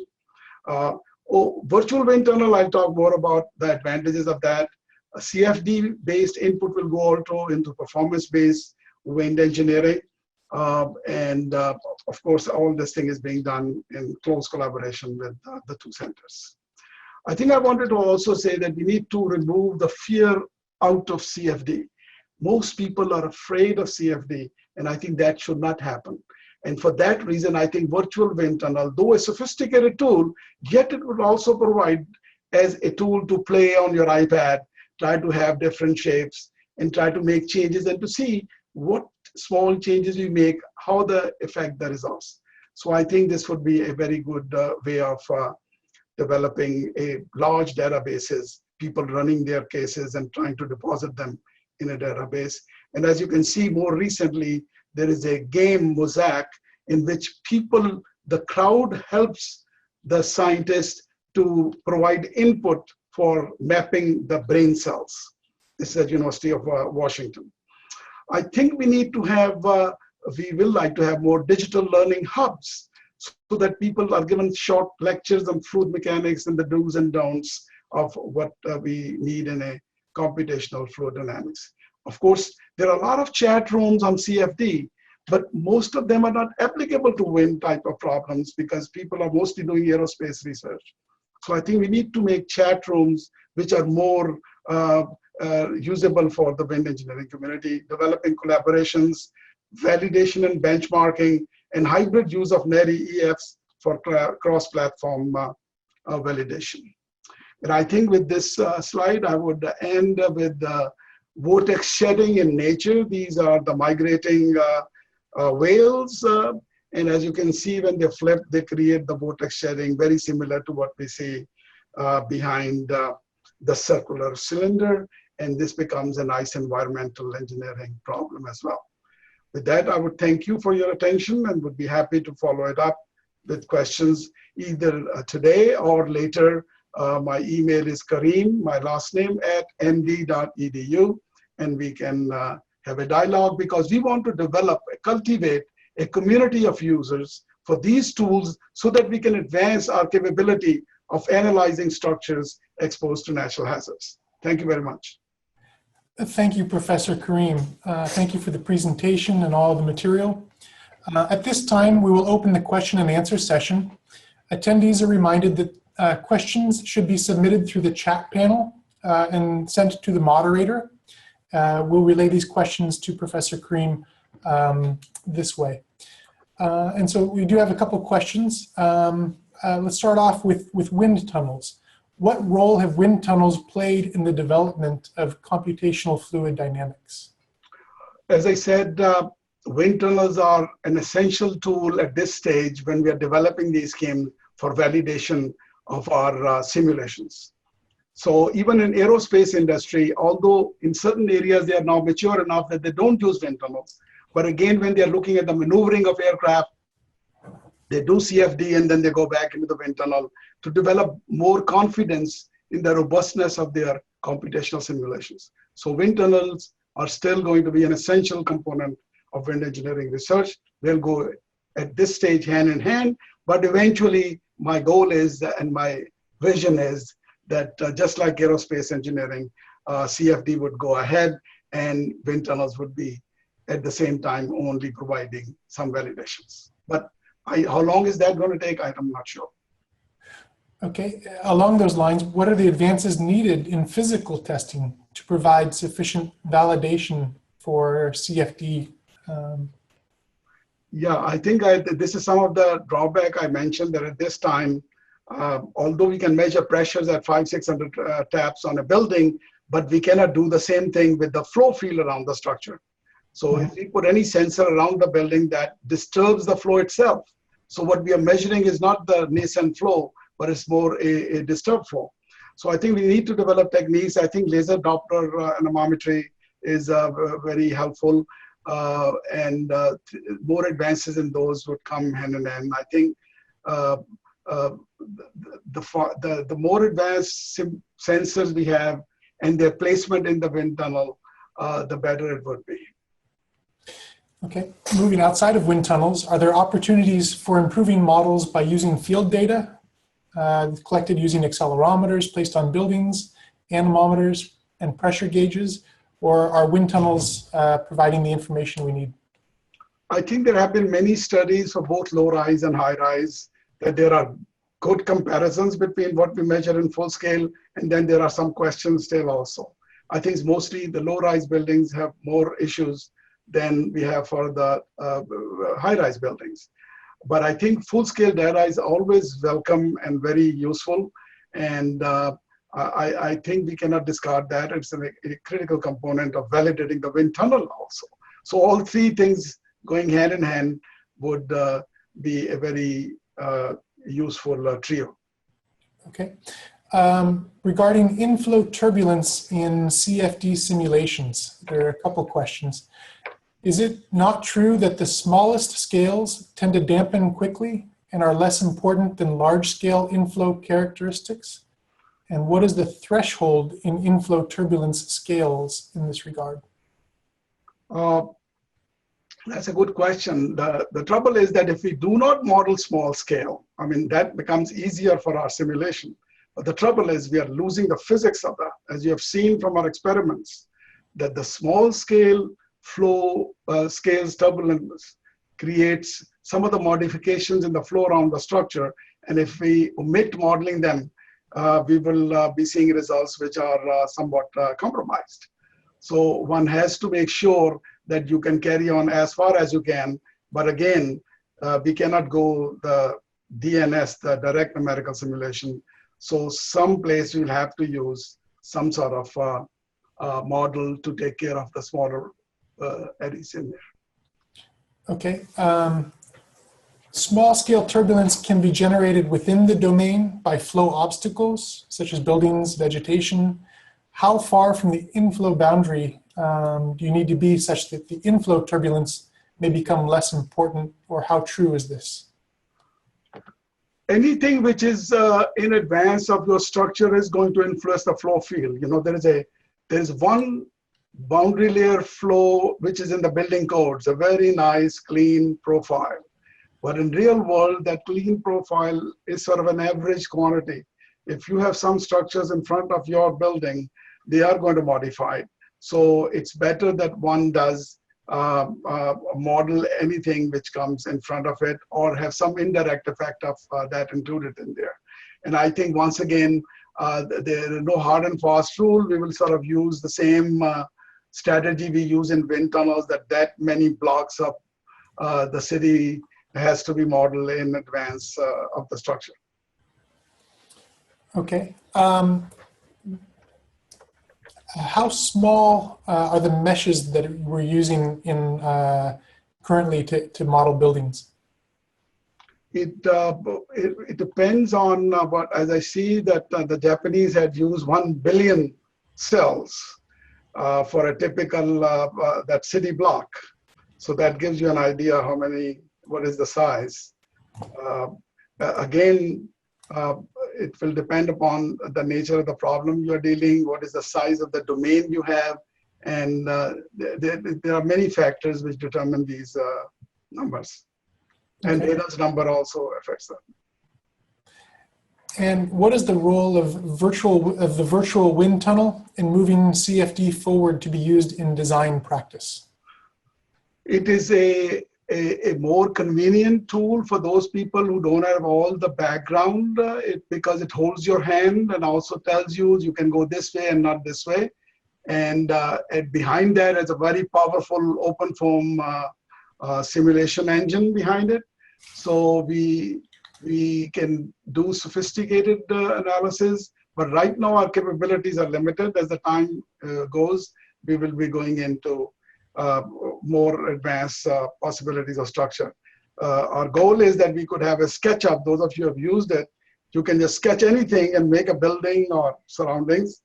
Virtual wind tunnel, I'll talk more about the advantages of that. A CFD-based input will go also into performance-based wind engineering. Of course, all this thing is being done in close collaboration with the two centers. I think I wanted to also say that we need to remove the fear out of CFD. Most people are afraid of CFD, and I think that should not happen. And for that reason, I think virtual wind tunnel, though a sophisticated tool, yet it would also provide as a tool to play on your iPad, try to have different shapes and try to make changes and to see what small changes we make, how they affect the results. So I think this would be a very good way of developing a large databases, people running their cases and trying to deposit them in a database. And as you can see more recently, there is a game Mosaic in which people, the crowd helps the scientist to provide input for mapping the brain cells. This is at University of Washington. I think we need to have, we will like to have more digital learning hubs so that people are given short lectures on fluid mechanics and the do's and don'ts of what we need in a computational fluid dynamics. Of course, there are a lot of chat rooms on CFD, but most of them are not applicable to wind type of problems because people are mostly doing aerospace research. So I think we need to make chat rooms which are more usable for the wind engineering community, developing collaborations, validation and benchmarking, and hybrid use of NHERI EFs for cross-platform validation. And I think with this slide, I would end with vortex shedding in nature. These are the migrating whales. And as you can see, when they flip, they create the vortex shedding, very similar to what we see behind the circular cylinder. And this becomes a nice environmental engineering problem as well. With that, I would thank you for your attention and would be happy to follow it up with questions either today or later. My email is Kareem, my last name, @md.edu, and we can have a dialogue because we want to develop, cultivate a community of users for these tools so that we can advance our capability of analyzing structures exposed to natural hazards. Thank you very much. Thank you, Professor Kareem. Thank you for the presentation and all the material. At this time, we will open the question and answer session. Attendees are reminded that questions should be submitted through the chat panel and sent to the moderator. We'll relay these questions to Professor Kareem this way. And so we do have a couple questions. Let's start off with wind tunnels. What role have wind tunnels played in the development of computational fluid dynamics? As I said, wind tunnels are an essential tool at this stage when we are developing these schemes for validation of our simulations. So even in aerospace industry, although in certain areas they are now mature enough that they don't use wind tunnels, but again, when they're looking at the maneuvering of aircraft, they do CFD and then they go back into the wind tunnel to develop more confidence in the robustness of their computational simulations. So wind tunnels are still going to be an essential component of wind engineering research. They'll go at this stage hand in hand, but eventually my goal is, and my vision is, that just like aerospace engineering, CFD would go ahead and wind tunnels would be at the same time only providing some validations. But how long is that going to take? I'm not sure. Okay, along those lines, what are the advances needed in physical testing to provide sufficient validation for CFD? Yeah, I think this is some of the drawback I mentioned that at this time, although we can measure pressures at 500-600 taps on a building, but we cannot do the same thing with the flow field around the structure. So if we put any sensor around the building that disturbs the flow itself, so what we are measuring is not the nascent flow, but it's more a disturbed flow. So I think we need to develop techniques. I think laser Doppler anemometry is very helpful, and more advances in those would come hand in hand. I think the more advanced sensors we have and their placement in the wind tunnel, the better it would be. Okay, moving outside of wind tunnels, are there opportunities for improving models by using field data collected using accelerometers placed on buildings, anemometers, and pressure gauges, or are wind tunnels providing the information we need? I think there have been many studies for both low-rise and high-rise that there are good comparisons between what we measure in full scale, and then there are some questions still also. I think it's mostly the low-rise buildings have more issues than we have for the high-rise buildings. But I think full-scale data is always welcome and very useful. And I think we cannot discard that. It's a critical component of validating the wind tunnel also. So all three things going hand in hand would be a very useful trio. Okay. Regarding inflow turbulence in CFD simulations, there are a couple questions. Is it not true that the smallest scales tend to dampen quickly and are less important than large-scale inflow characteristics? And what is the threshold in inflow turbulence scales in this regard? That's a good question. The trouble is that if we do not model small scale, I mean, that becomes easier for our simulation. But the trouble is we are losing the physics of that. As you have seen from our experiments, that the small scale flow scales turbulence creates some of the modifications in the flow around the structure. And if we omit modeling them, we will be seeing results which are somewhat compromised. So one has to make sure that you can carry on as far as you can. But again, we cannot go the DNS, the direct numerical simulation. So someplace we'll have to use some sort of model to take care of the smaller eddies in there. Okay. Small scale turbulence can be generated within the domain by flow obstacles, such as buildings, vegetation. How far from the inflow boundary do you need to be such that the inflow turbulence may become less important, or how true is this? Anything which is in advance of your structure is going to influence the flow field. You know, there's one boundary layer flow which is in the building codes, a very nice, clean profile. But in real world, that clean profile is sort of an average quantity. If you have some structures in front of your building, they are going to modify it. So it's better that one does model anything which comes in front of it, or have some indirect effect of that included in there. And I think once again, there is no hard and fast rule. We will sort of use the same strategy we use in wind tunnels, that many blocks of the city has to be modeled in advance of the structure. Okay. How small are the meshes that we're using in currently to model buildings? It depends on what, as I see that the Japanese had used 1 billion cells for a typical that city block. So that gives you an idea how many, what is the size. Again, it will depend upon the nature of the problem you're dealing, what is the size of the domain you have, and there are many factors which determine these numbers. And Reynolds number also affects them. And what is the role of the virtual wind tunnel in moving CFD forward to be used in design practice? It is a more convenient tool for those people who don't have all the background, because it holds your hand and also tells you you can go this way and not this way. And behind that is a very powerful OpenFOAM simulation engine behind it. So we can do sophisticated analysis, but right now our capabilities are limited. As the time goes, we will be going into more advanced possibilities of structure. Our goal is that we could have a SketchUp. Those of you who have used it, you can just sketch anything and make a building or surroundings,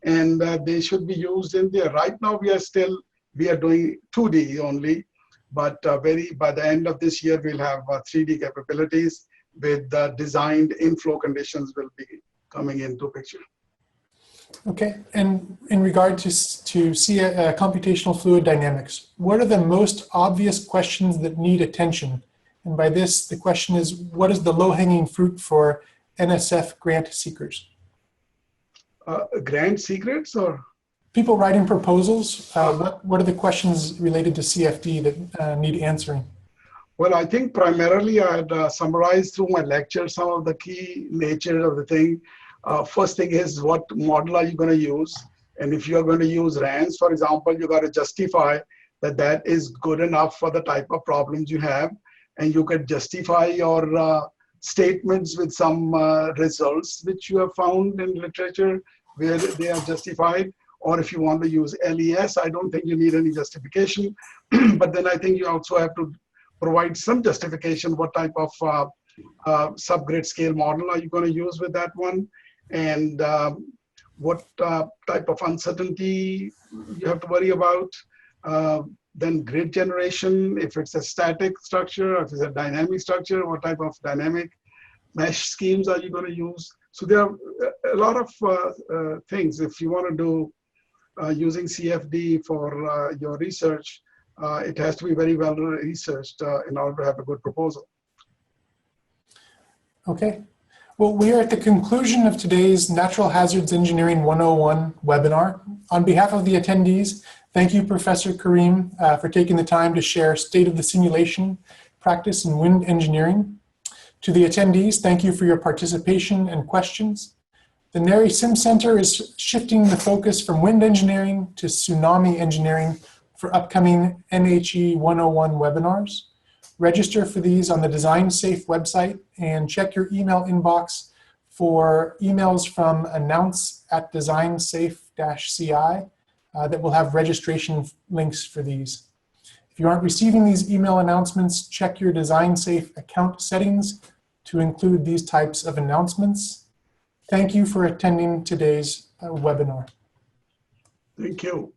and they should be used in there. Right now we are doing 2D only, but by the end of this year we'll have 3D capabilities with designed inflow conditions will be coming into picture. Okay, and in regard to computational fluid dynamics, what are the most obvious questions that need attention? And by this, the question is, what is the low-hanging fruit for NSF grant seekers? Grant secrets or? People writing proposals, what are the questions related to CFD that need answering? Well, I think primarily I had summarized through my lecture some of the key nature of the thing. First thing is, what model are you going to use? And if you're going to use RANS, for example, you got to justify that that is good enough for the type of problems you have. And you could justify your statements with some results which you have found in literature where they are justified. Or if you want to use LES, I don't think you need any justification. But then I think you also have to provide some justification. What type of subgrid scale model are you going to use with that one? And what type of uncertainty you have to worry about. Then grid generation, if it's a static structure, or if it's a dynamic structure, what type of dynamic mesh schemes are you going to use? So there are a lot of things. If you want to do using CFD for your research, it has to be very well researched in order to have a good proposal. Okay. Well, we are at the conclusion of today's Natural Hazards Engineering 101 webinar. On behalf of the attendees, thank you, Professor Karim, for taking the time to share state of the simulation practice in wind engineering. To the attendees, thank you for your participation and questions. The NHERI SimCenter is shifting the focus from wind engineering to tsunami engineering for upcoming NHE 101 webinars. Register for these on the DesignSafe website and check your email inbox for emails from announce@DesignSafe-CI that will have registration links for these. If you aren't receiving these email announcements, check your DesignSafe account settings to include these types of announcements. Thank you for attending today's webinar. Thank you.